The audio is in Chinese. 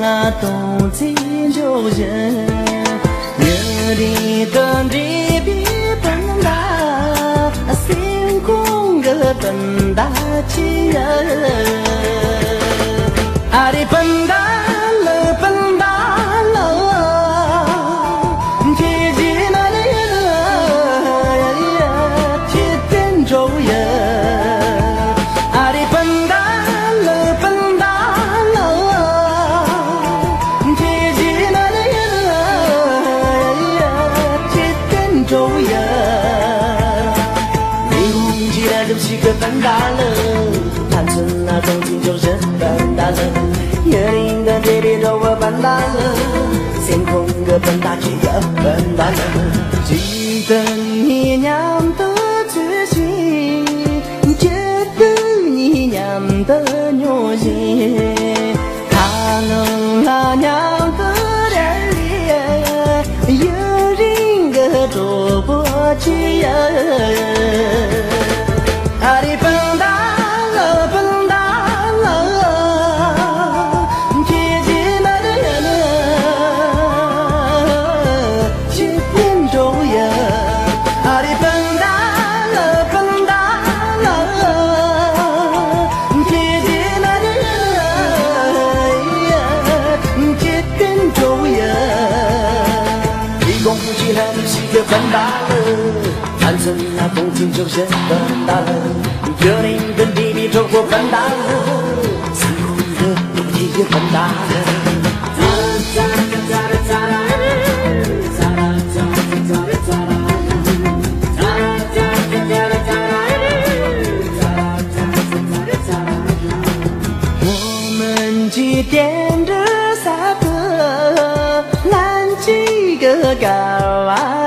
啊冬季就人，热的等的比本大，星空个本大气人，啊的本大了本大了，天气那里人，天天周人。笨大了，单纯那东西就是笨大了，夜里的地里头我笨大了，星空个笨大气个笨大了，记得你娘的决心，记得你娘的牛心，他能那娘的脸里，有人个捉不起呀。啊的笨大了，笨大了，天气那的人，天天周人。啊的笨大了，笨大了，天气那的人，天天周人。一公夫妻俩是个笨大了。单纯那风景就是笨大了，热灵跟地里走过笨大了，星空的也笨大了。我们去点着萨克，拦几个高啊。